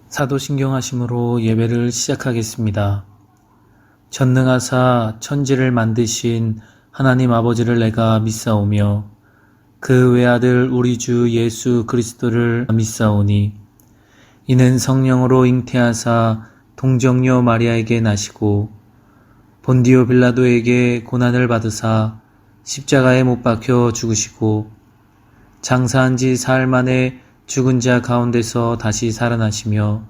사도신경하심으로 예배를 시작하겠습니다. 전능하사 천지를 만드신 하나님 아버지를 내가 믿사오며 그 외아들 우리 주 예수 그리스도를 믿사오니 이는 성령으로 잉태하사 동정녀 마리아에게 나시고 본디오 빌라도에게 고난을 받으사 십자가에 못 박혀 죽으시고 장사한 지 사흘 만에 죽은 자 가운데서 다시 살아나시며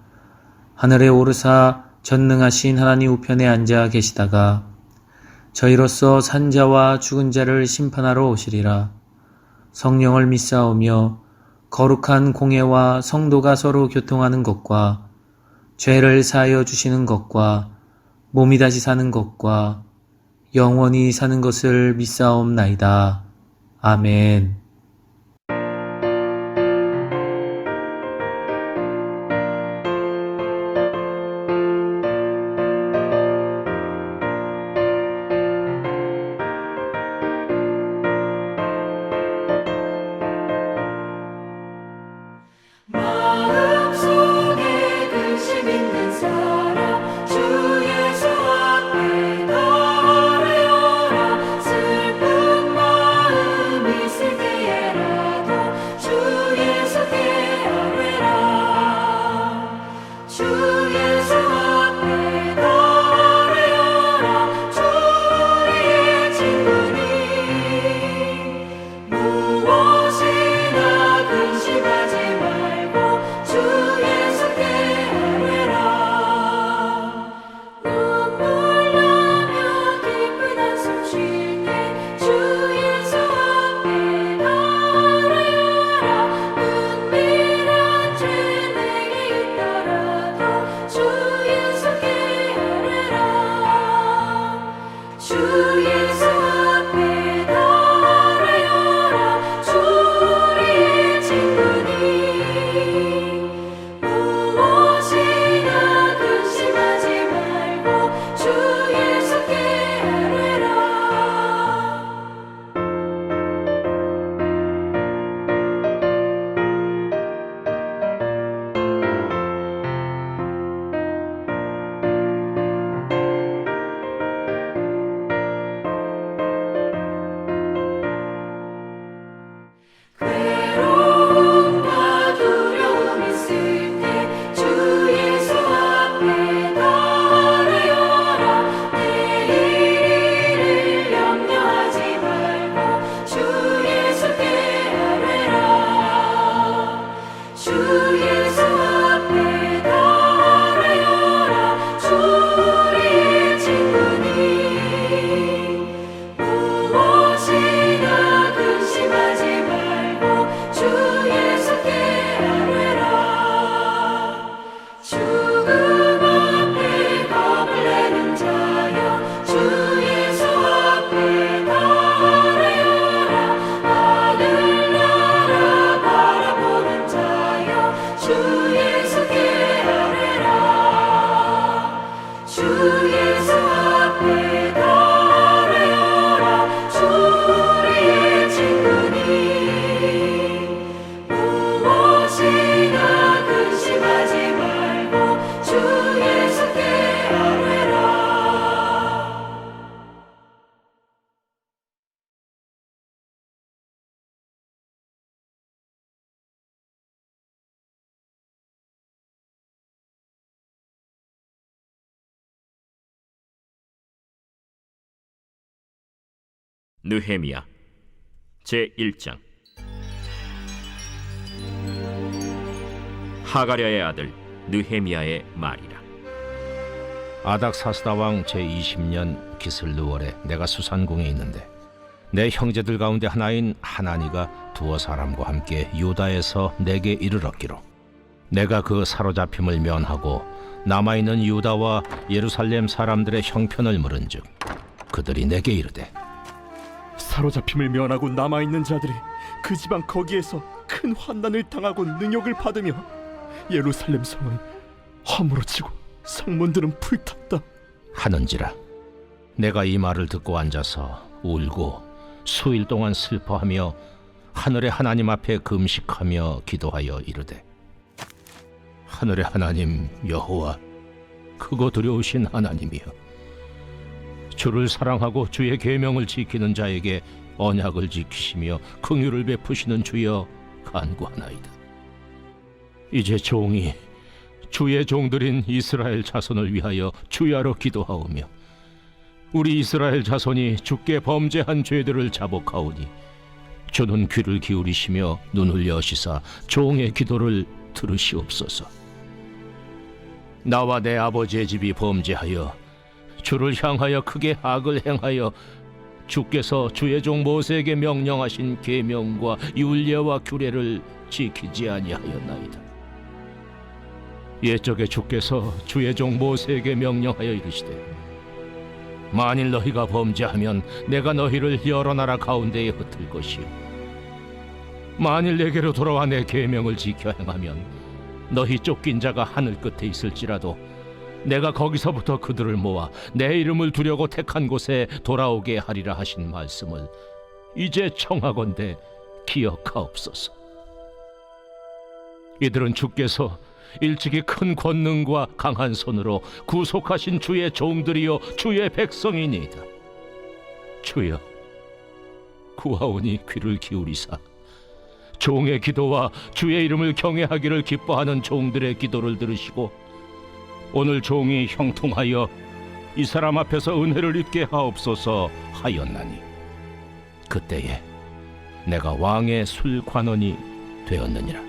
하늘에 오르사 전능하신 하나님 우편에 앉아 계시다가 저희로서 산 자와 죽은 자를 심판하러 오시리라. 성령을 믿사오며 거룩한 공회와 성도가 서로 교통하는 것과 죄를 사하여 주시는 것과 몸이 다시 사는 것과 영원히 사는 것을 믿사옵나이다. 아멘. 마음속에 근심 있는 사람 주 예수 앞에 달아여라. 슬픈 마음 있을 때에라도 주 예수께 아뢰라. 주 예수 앞에 달아여라. 주 우리의 친구니 무엇이나 근심하지 말고 주 예수께 아뢰라. 눈물 나며 깊은 한숨 쉴 때 주 예수 앞에 달아여라. 은밀한 죄 내게 있더라도 주 예수께 아뢰라. 주 예수 앞에 달아여라. 주 우리의 친구니 무엇이나 근심하지 말고 주 예수께 아뢰라. 괴로움과 두려움 있을 때 주 예수 앞에 달아여라. 내일을 염려하지 말고 주 예수께 아뢰라. 주 예수 앞에 달아여라. 주 우리의 친구니 무엇이나 근심하지 말고 주 예수께 아뢰라. 죽음 앞에 겁을 내는 자여 주 예수 앞에 달아여라. 하늘나라 바라보는 자여 주 예수께 아뢰라. 주 예수 앞에 달아여라. 주 우리의 친구니 무엇이나 근심하지 말고 주 예수께 아뢰라. 느헤미야 제1장. 하가랴의 아들 느헤미야의 말이라. 아닥사스다 왕 제20년 기슬르월에 내가 수산궁에 있는데 내 형제들 가운데 하나인 하나니가 두어 사람과 함께 유다에서 내게 이르렀기로 내가 그 사로잡힘을 면하고 남아있는 유다와 예루살렘 사람들의 형편을 물은즉 그들이 내게 이르되 사로잡힘을 면하고 남아있는 자들이 그 지방 거기에서 큰 환난을 당하고 능욕을 받으며 예루살렘 성은 화무로 치고 성문들은 불탔다 하는지라. 내가 이 말을 듣고 앉아서 울고 수일 동안 슬퍼하며 하늘의 하나님 앞에 금식하며 기도하여 이르되 하늘의 하나님 여호와, 크고 두려우신 하나님이여, 주를 사랑하고 주의 계명을 지키는 자에게 언약을 지키시며 긍휼을 베푸시는 주여 간구하나이다. 이제 종이 주의 종들인 이스라엘 자손을 위하여 주야로 기도하오며, 우리 이스라엘 자손이 주께 범죄한 죄들을 자복하오니 주는 귀를 기울이시며 눈을 여시사 종의 기도를 들으시옵소서. 나와 내 아버지의 집이 범죄하여 주를 향하여 크게 악을 행하여 주께서 주의 종 모세에게 명령하신 계명과 율례와 규례를 지키지 아니하였나이다. 옛적에 주께서 주의 종 모세에게 명령하여 이르시되, 만일 너희가 범죄하면 내가 너희를 여러 나라 가운데에 흩을 것이요, 만일 내게로 돌아와 내 계명을 지켜 행하면 너희 쫓긴 자가 하늘 끝에 있을지라도 내가 거기서부터 그들을 모아 내 이름을 두려고 택한 곳에 돌아오게 하리라 하신 말씀을 이제 청하건대 기억하옵소서. 이들은 주께서 일찍이 큰 권능과 강한 손으로 구속하신 주의 종들이요 주의 백성이니이다. 주여, 구하오니 귀를 기울이사 종의 기도와 주의 이름을 경외하기를 기뻐하는 종들의 기도를 들으시고 오늘 종이 형통하여 이 사람 앞에서 은혜를 입게 하옵소서 하였나니, 그때에 내가 왕의 술관원이 되었느니라.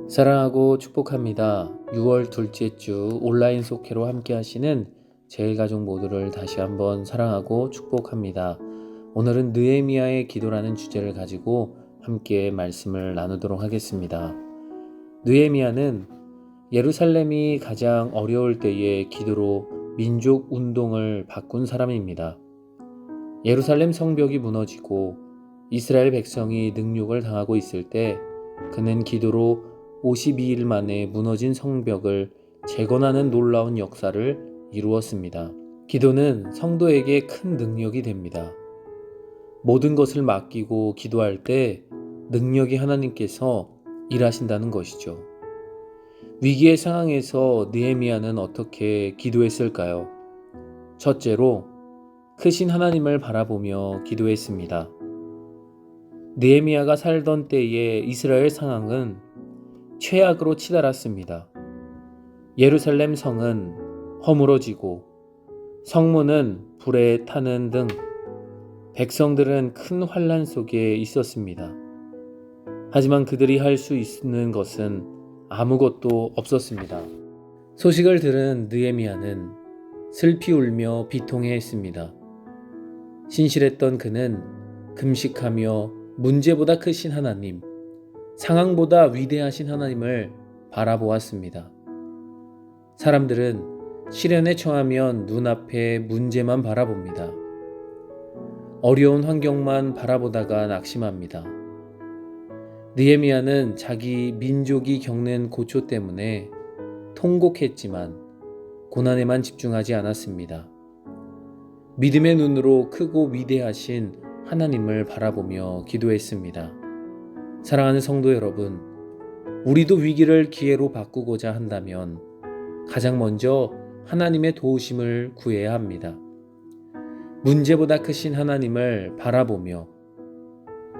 사랑하고 축복합니다. 6월 둘째 주 온라인 속회로 함께 하시는 제일가족 모두를 다시 한번 사랑하고 축복합니다. 오늘은 느헤미야의 기도라는 주제를 가지고 함께 말씀을 나누도록 하겠습니다. 느헤미야는 예루살렘이 가장 어려울 때의 기도로 민족 운동을 바꾼 사람입니다. 예루살렘 성벽이 무너지고 이스라엘 백성이 능욕을 당하고 있을 때 그는 기도로 52일 만에 무너진 성벽을 재건하는 놀라운 역사를 이루었습니다. 기도는 성도에게 큰 능력이 됩니다. 모든 것을 맡기고 기도할 때 능력이 하나님께서 일하신다는 것이죠. 위기의 상황에서 느헤미야는 어떻게 기도했을까요? 첫째로 크신 하나님을 바라보며 기도했습니다. 느헤미야가 살던 때의 이스라엘 상황은 최악으로 치달았습니다. 예루살렘 성은 허물어지고 성문은 불에 타는 등 백성들은 큰 환난 속에 있었습니다. 하지만 그들이 할 수 있는 것은 아무것도 없었습니다. 소식을 들은 느헤미야는 슬피 울며 비통해했습니다. 신실했던 그는 금식하며 문제보다 크신 하나님, 상황보다 위대하신 하나님을 바라보았습니다. 사람들은 시련에 처하면 눈앞에 문제만 바라봅니다. 어려운 환경만 바라보다가 낙심합니다. 느헤미야는 자기 민족이 겪는 고초 때문에 통곡했지만 고난에만 집중하지 않았습니다. 믿음의 눈으로 크고 위대하신 하나님을 바라보며 기도했습니다. 사랑하는 성도 여러분, 우리도 위기를 기회로 바꾸고자 한다면 가장 먼저 하나님의 도우심을 구해야 합니다. 문제보다 크신 하나님을 바라보며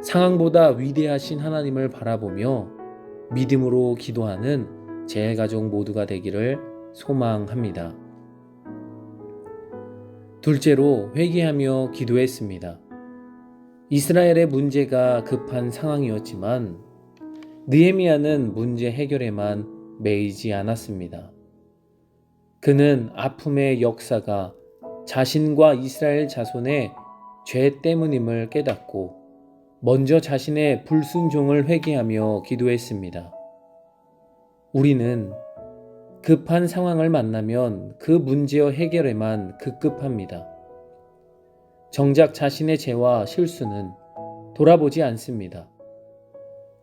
상황보다 위대하신 하나님을 바라보며 믿음으로 기도하는 제일가족 모두가 되기를 소망합니다. 둘째로 회개하며 기도했습니다. 이스라엘의 문제가 급한 상황이었지만 느헤미야는 문제 해결에만 매이지 않았습니다. 그는 아픔의 역사가 자신과 이스라엘 자손의 죄 때문임을 깨닫고 먼저 자신의 불순종을 회개하며 기도했습니다. 우리는 급한 상황을 만나면 그 문제의 해결에만 급급합니다. 정작 자신의 죄와 실수는 돌아보지 않습니다.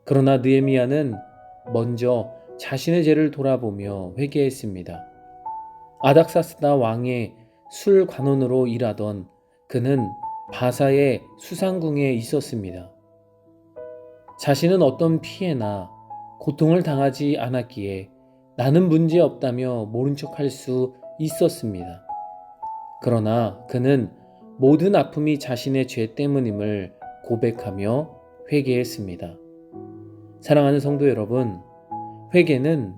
그러나 느헤미야는 먼저 자신의 죄를 돌아보며 회개했습니다. 아닥사스다 왕의 술 관원으로 일하던 그는 바사의 수상궁에 있었습니다. 자신은 어떤 피해나 고통을 당하지 않았기에 나는 문제 없다며 모른 척할 수 있었습니다. 그러나 그는 모든 아픔이 자신의 죄 때문임을 고백하며 회개했습니다. 사랑하는 성도 여러분, 회개는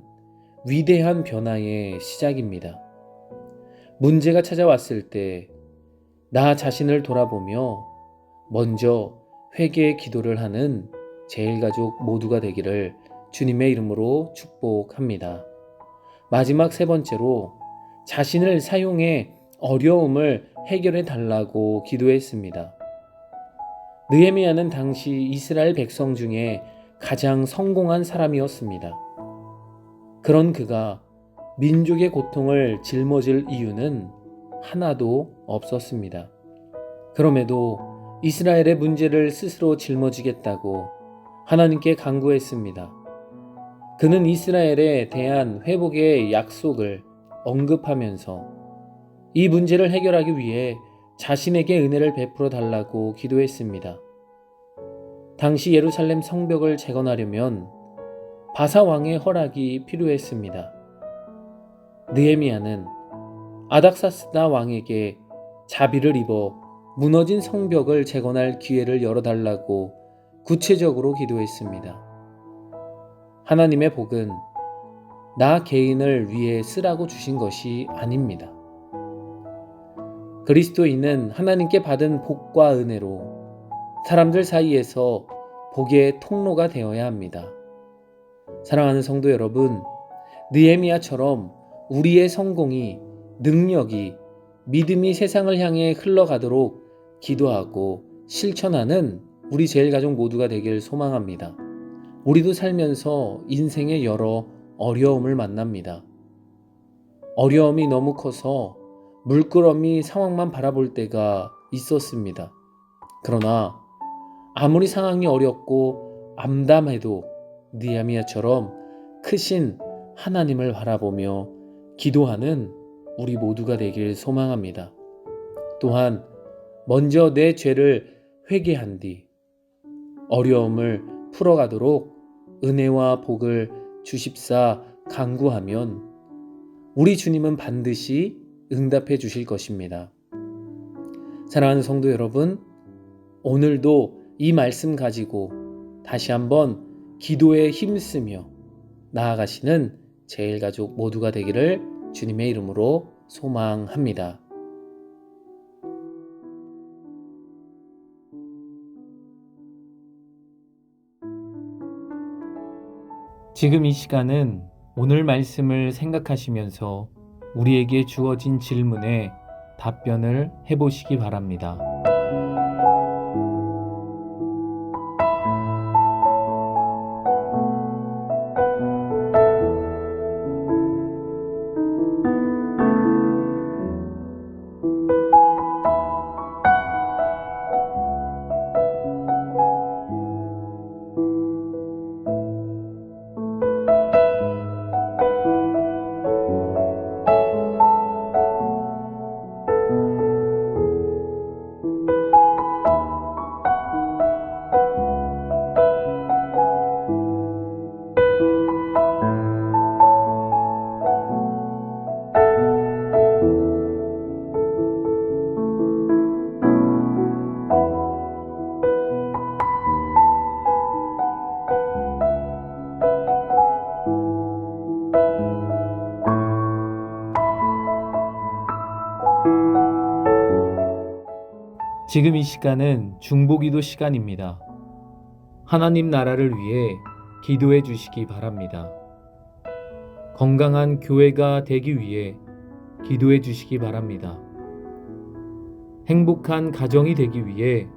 위대한 변화의 시작입니다. 문제가 찾아왔을 때 나 자신을 돌아보며 먼저 회개의 기도를 하는 제일가족 모두가 되기를 주님의 이름으로 축복합니다. 마지막 세 번째로 자신을 사용해 어려움을 해결해 달라고 기도했습니다. 느헤미야는 당시 이스라엘 백성 중에 가장 성공한 사람이었습니다. 그런 그가 민족의 고통을 짊어질 이유는 하나도 없었습니다. 그럼에도 이스라엘의 문제를 스스로 짊어지겠다고 하나님께 간구했습니다. 그는 이스라엘에 대한 회복의 약속을 언급하면서 이 문제를 해결하기 위해 자신에게 은혜를 베풀어 달라고 기도했습니다. 당시 예루살렘 성벽을 재건하려면 바사 왕의 허락이 필요했습니다. 느헤미야는 아닥사스다 왕에게 자비를 입어 무너진 성벽을 재건할 기회를 열어달라고 구체적으로 기도했습니다. 하나님의 복은 나 개인을 위해 쓰라고 주신 것이 아닙니다. 그리스도인은 하나님께 받은 복과 은혜로 사람들 사이에서 복의 통로가 되어야 합니다. 사랑하는 성도 여러분, 느헤미야처럼 우리의 성공이, 능력이, 믿음이 세상을 향해 흘러가도록 기도하고 실천하는 우리 제일가족 모두가 되길 소망합니다. 우리도 살면서 인생의 여러 어려움을 만납니다. 어려움이 너무 커서 물끄러미 상황만 바라볼 때가 있었습니다. 그러나 아무리 상황이 어렵고 암담해도 느헤미야처럼 크신 하나님을 바라보며 기도하는 우리 모두가 되길 소망합니다. 또한 먼저 내 죄를 회개한 뒤 어려움을 풀어가도록 은혜와 복을 주십사 간구하면 우리 주님은 반드시 응답해 주실 것입니다. 사랑하는 성도 여러분, 오늘도 이 말씀 가지고 다시 한번 기도에 힘쓰며 나아가시는 제일가족 모두가 되기를 주님의 이름으로 소망합니다. 지금 이 시간은 오늘 말씀을 생각하시면서 우리에게 주어진 질문에 답변을 해보시기 바랍니다. 지금 이 시간은 중보기도 시간입니다. 하나님 나라를 위해 기도해 주시기 바랍니다. 건강한 교회가 되기 위해 기도해 주시기 바랍니다. 행복한 가정이 되기 위해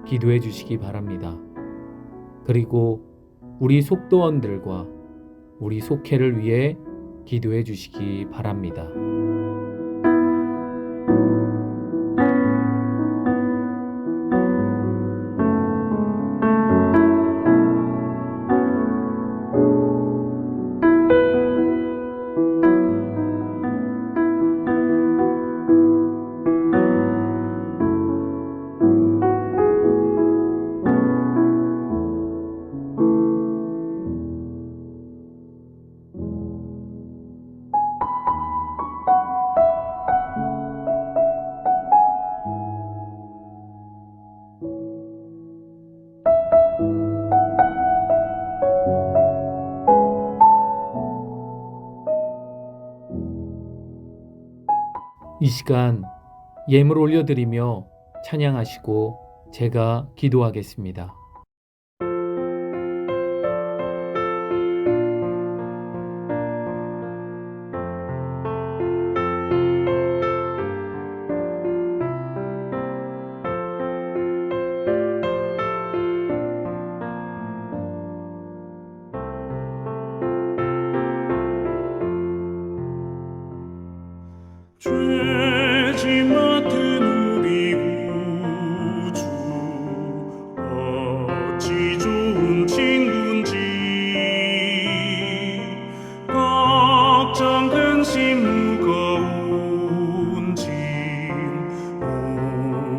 기도해 주시기 바랍니다. 그리고 우리 속도원들과 우리 속회를 위해 기도해 주시기 바랍니다. 이 시간 예물 올려드리며 찬양하시고 제가 기도하겠습니다. 죄지 맡은 우리 구주 어찌 좋은 친구인지 걱정 근심 무거운 짐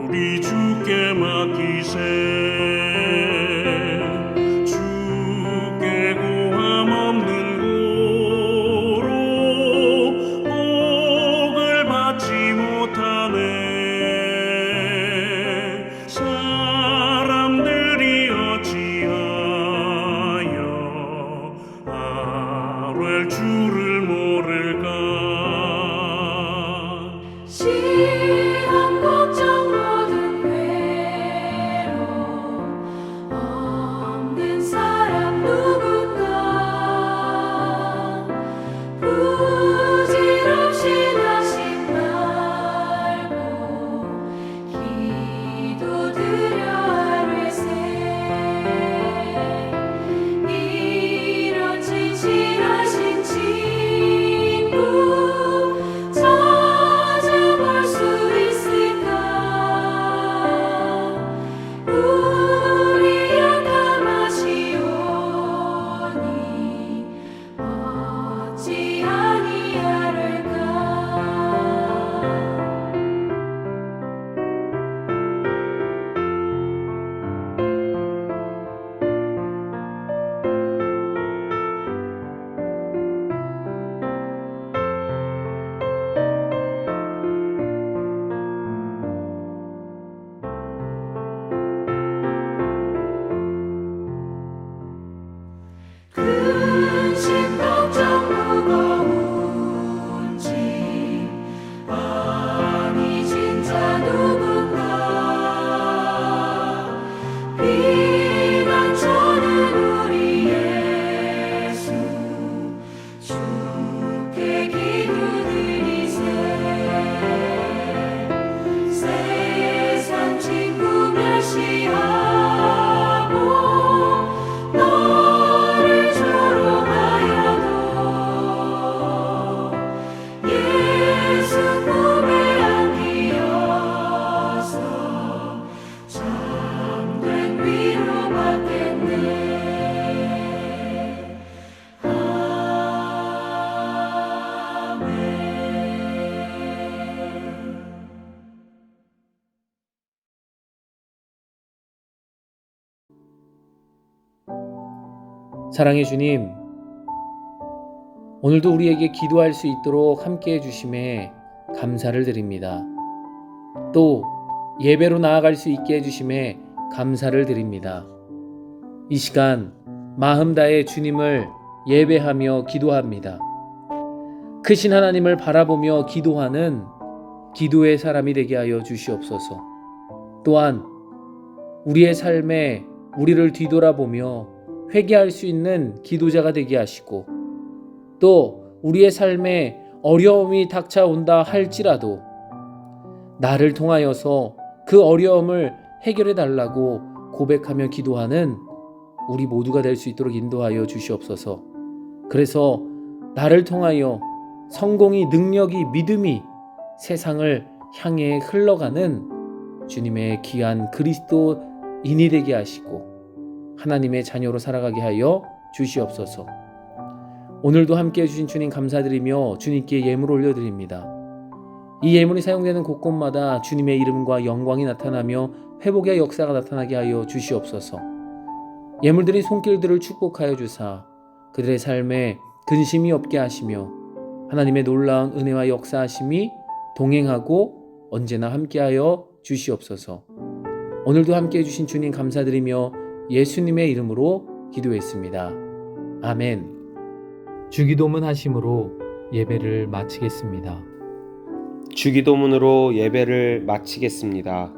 우리 주께 맡기세 주께 고함 없는 고로 복을 받지 못하네 사람들이 어찌하여 아뢰 주를 모를까 시험 걱정 모든 괴로움 없는 사람 누군가 부질없이 낙심 말고 기도드려 아뢰세 이런 진실하신 친구 찾아볼 수 있을까 우리 약함하시오니 어찌 아니하를까 근심 걱정 무거운 짐 아니 진짜 누군가 비난 저는 우리 예수 주께 기도드리세 세상 친구 멸시하고 너를 조롱하여도 예수 품에 안기어서 참된 위로받겠네 아멘. 사랑의 주님, 오늘도 우리에게 기도할 수 있도록 함께 해주심에 감사를 드립니다. 또 예배로 나아갈 수 있게 해주심에 감사를 드립니다. 이 시간 마음 다해 주님을 예배하며 기도합니다. 크신 하나님을 바라보며 기도하는 기도의 사람이 되게 하여 주시옵소서. 또한 우리의 삶에 우리를 뒤돌아보며 회개할 수 있는 기도자가 되게 하시고 또 우리의 삶에 어려움이 닥쳐온다 할지라도 나를 통하여서 그 어려움을 해결해 달라고 고백하며 기도하는 우리 모두가 될 수 있도록 인도하여 주시옵소서. 그래서 나를 통하여 성공이, 능력이, 믿음이 세상을 향해 흘러가는 주님의 귀한 그리스도인이 되게 하시고 하나님의 자녀로 살아가게 하여 주시옵소서. 오늘도 함께해 주신 주님 감사드리며 주님께 예물 올려드립니다. 이 예물이 사용되는 곳곳마다 주님의 이름과 영광이 나타나며 회복의 역사가 나타나게 하여 주시옵소서. 예물들이 손길들을 축복하여 주사 그들의 삶에 근심이 없게 하시며 하나님의 놀라운 은혜와 역사하심이 동행하고 언제나 함께하여 주시옵소서. 오늘도 함께해 주신 주님 감사드리며 예수님의 이름으로 기도했습니다. 아멘. 주기도문 하심으로 예배를 마치겠습니다. 주기도문으로 예배를 마치겠습니다.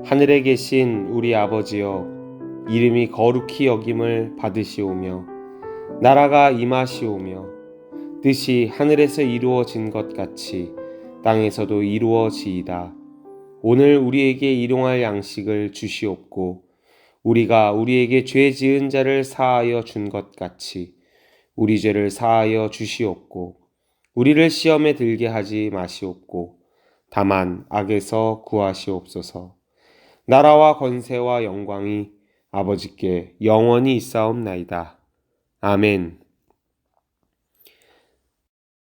하늘에 계신 우리 아버지여, 이름이 거룩히 여김을 받으시오며 나라가 임하시오며 뜻이 하늘에서 이루어진 것 같이 땅에서도 이루어지이다. 오늘 우리에게 일용할 양식을 주시옵고 우리가 우리에게 죄 지은 자를 사하여 준 것 같이 우리 죄를 사하여 주시옵고 우리를 시험에 들게 하지 마시옵고 다만 악에서 구하시옵소서. 나라와 권세와 영광이 아버지께 영원히 있사옵나이다. 아멘.